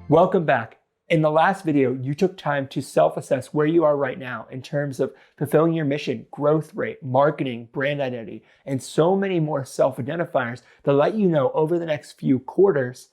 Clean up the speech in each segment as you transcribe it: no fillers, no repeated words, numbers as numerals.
Welcome back. In the last video, you took time to self-assess where you are right now in terms of fulfilling your mission, growth rate, marketing, brand identity, and so many more self-identifiers that let you know over the next few quarters,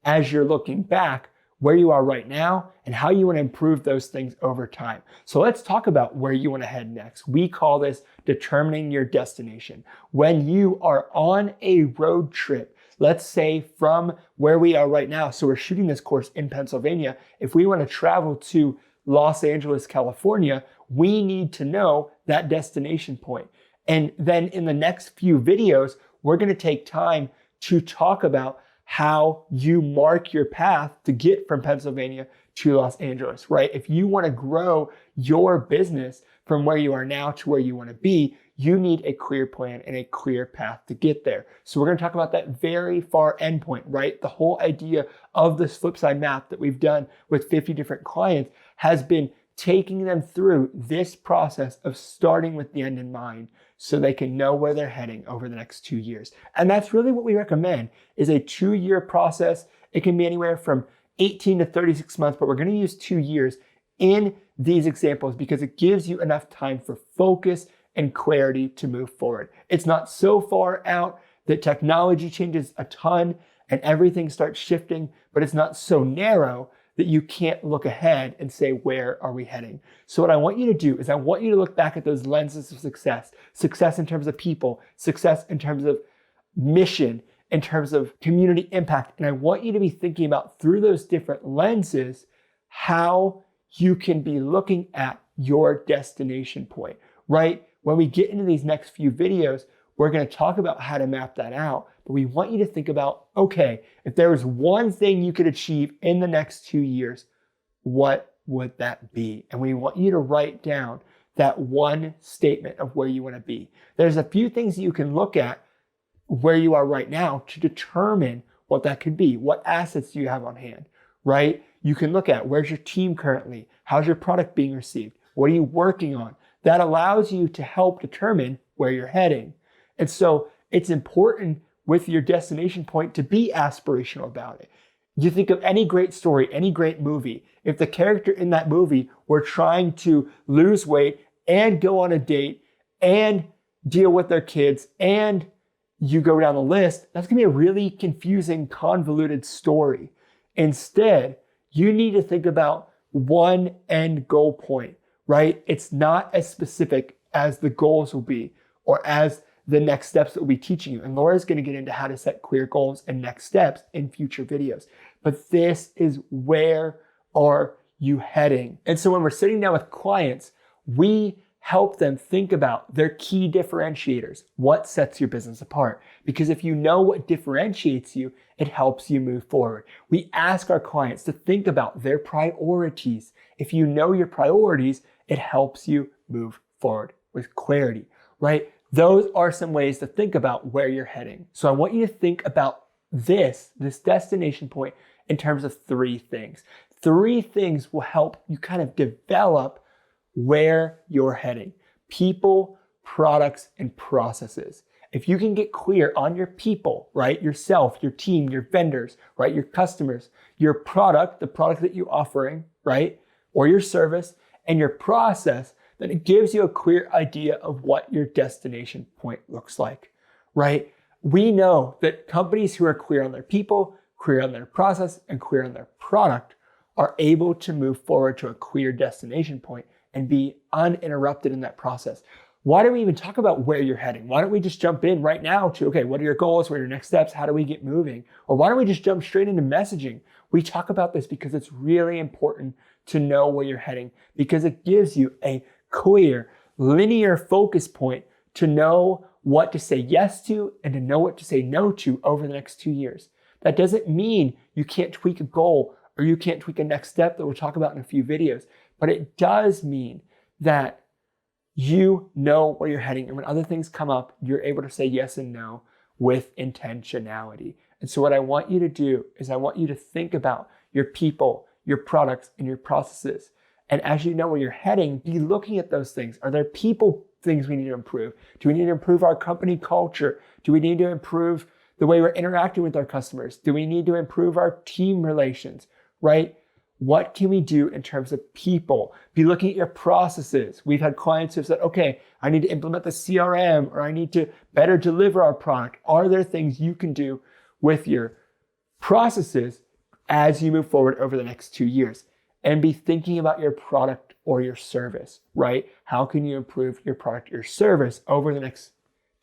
as you're looking back, where you are right now and how you want to improve those things over time. So let's talk about where you want to head next. We call this determining your destination. When you are on a road trip, let's say from where we are right now, so we're shooting this course in Pennsylvania. If we want to travel to Los Angeles, California, we need to know that destination point. And then in the next few videos, we're going to take time to talk about how you mark your path to get from Pennsylvania to Los Angeles, right? If you want to grow your business from where you are now to where you want to be, you need a clear plan and a clear path to get there. So we're going to talk about that very far endpoint, right? The whole idea of this flip side map that we've done with 50 different clients has been taking them through this process of starting with the end in mind so they can know where they're heading over the next 2 years. And that's really what we recommend is a 2-year process. It can be anywhere from 18 to 36 months, but we're going to use 2 years in these examples because it gives you enough time for focus and clarity to move forward. It's not so far out that technology changes a ton and everything starts shifting, but it's not so narrow that you can't look ahead and say, where are we heading? So what I want you to do is I want you to look back at those lenses of success, success in terms of people, success in terms of mission, in terms of community impact. And I want you to be thinking about through those different lenses, how you can be looking at your destination point, right? When we get into these next few videos, we're going to talk about how to map that out, but we want you to think about, okay, if there was one thing you could achieve in the next 2 years, what would that be? And we want you to write down that one statement of where you want to be. There's a few things you can look at where you are right now to determine what that could be. What assets do you have on hand, right? You can look at where's your team currently? How's your product being received? What are you working on? That allows you to help determine where you're heading. And so it's important with your destination point to be aspirational about it. You think of any great story, any great movie. If the character in that movie were trying to lose weight and go on a date and deal with their kids and you go down the list, that's gonna be a really confusing, convoluted story. Instead, you need to think about one end goal point, right? It's not as specific as the goals will be or as the next steps that we'll be teaching you. And Laura's going to get into how to set clear goals and next steps in future videos. But this is where are you heading? And so when we're sitting down with clients, we help them think about their key differentiators. What sets your business apart? Because if you know what differentiates you, it helps you move forward. We ask our clients to think about their priorities. If you know your priorities, it helps you move forward with clarity, right? Those are some ways to think about where you're heading. So I want you to think about this destination point in terms of 3 things. 3 things will help you kind of develop where you're heading. People, products, and processes. If you can get clear on your people, right? Yourself, your team, your vendors, right? Your customers, your product, the product that you're offering, right? Or your service, and your process, then it gives you a clear idea of what your destination point looks like, right? We know that companies who are clear on their people, clear on their process, and clear on their product are able to move forward to a clear destination point and be uninterrupted in that process. Why do we even talk about where you're heading? Why don't we just jump in right now to, okay, what are your goals? What are your next steps? How do we get moving? Or why don't we just jump straight into messaging? We talk about this because it's really important to know where you're heading because it gives you a clear, linear focus point to know what to say yes to and to know what to say no to over the next 2 years. That doesn't mean you can't tweak a goal or you can't tweak a next step that we'll talk about in a few videos, but it does mean that you know where you're heading. And when other things come up, you're able to say yes and no with intentionality. And so what I want you to do is I want you to think about your people, your products, and your processes. And as you know where you're heading, be looking at those things. Are there people things we need to improve? Do we need to improve our company culture? Do we need to improve the way we're interacting with our customers? Do we need to improve our team relations, right? What can we do in terms of people? Be looking at your processes. We've had clients who've said, okay, I need to implement the CRM, or I need to better deliver our product. Are there things you can do with your processes as you move forward over the next 2 years? And be thinking about your product or your service, right? How can you improve your product or service over the next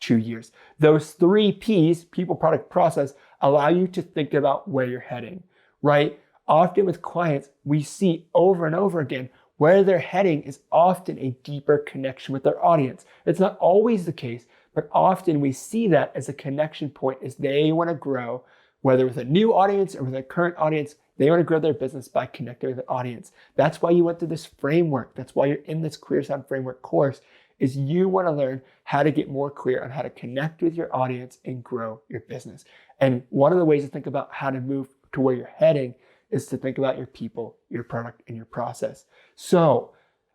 2 years? Those 3 P's, people, product, process, allow you to think about where you're heading, right? Often with clients, we see over and over again where they're heading is often a deeper connection with their audience. It's not always the case, but often we see that as a connection point as they want to grow, whether with a new audience or with a current audience. They want to grow their business by connecting with the audience. That's why you went through this framework. That's why you're in this Clear Sound Framework course, is you want to learn how to get more clear on how to connect with your audience and grow your business. And one of the ways to think about how to move to where you're heading is to think about your people, your product, and your process. So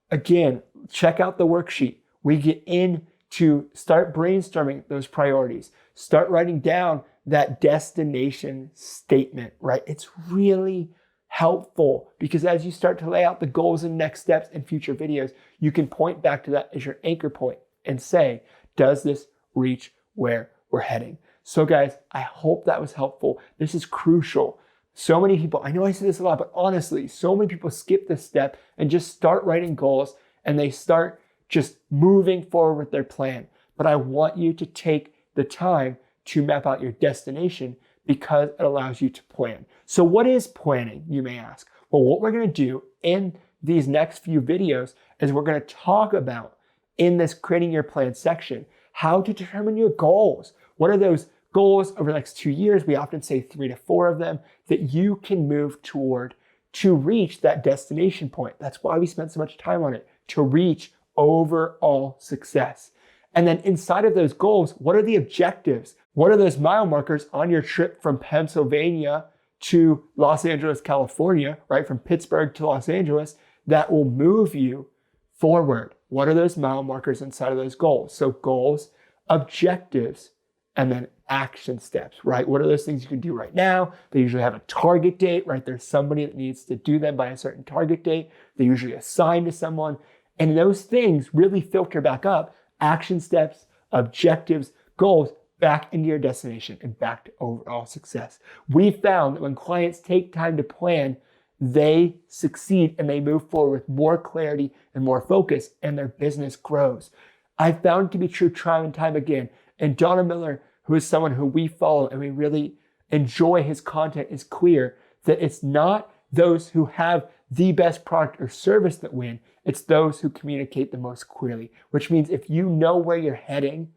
again, check out the worksheet. We get in to start brainstorming those priorities. Start writing down that destination statement, right? It's really helpful because as you start to lay out the goals and next steps in future videos, you can point back to that as your anchor point and say, does this reach where we're heading? So guys, I hope that was helpful. This is crucial. So many people, I know I say this a lot, but honestly, so many people skip this step and just start writing goals and they start just moving forward with their plan. But I want you to take the time to map out your destination because it allows you to plan. So what is planning, you may ask? Well, what we're going to do in these next few videos is we're going to talk about in this creating your plan section, how to determine your goals. What are those goals over the next 2 years? We often say 3 to 4 of them that you can move toward to reach that destination point. That's why we spent so much time on it, to reach overall success. And then inside of those goals, what are the objectives? What are those mile markers on your trip from Pennsylvania to Los Angeles, California, right? From Pittsburgh to Los Angeles, that will move you forward. What are those mile markers inside of those goals? So goals, objectives, and then action steps, right? What are those things you can do right now? They usually have a target date, right? There's somebody that needs to do them by a certain target date. They usually assign to someone. And those things really filter back up action steps, objectives, goals, back into your destination and back to overall success. We found that when clients take time to plan, they succeed and they move forward with more clarity and more focus, and their business grows. I found it to be true time and time again. And Donna Miller, who is someone who we follow and we really enjoy his content, is clear that it's not those who have the best product or service that win. It's those who communicate the most clearly, which means if you know where you're heading,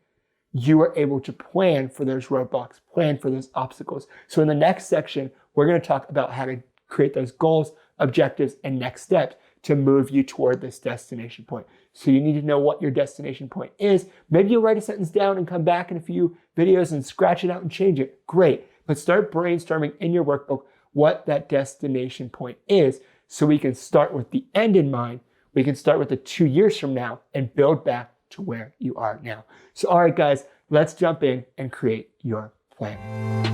you are able to plan for those roadblocks, plan for those obstacles. So in the next section, we're going to talk about how to create those goals, objectives, and next steps to move you toward this destination point. So you need to know what your destination point is. Maybe you'll write a sentence down and come back in a few videos and scratch it out and change it. Great. But start brainstorming in your workbook what that destination point is so we can start with the end in mind. We can start with the 2 years from now and build back to where you are now. So, all right, guys, let's jump in and create your plan.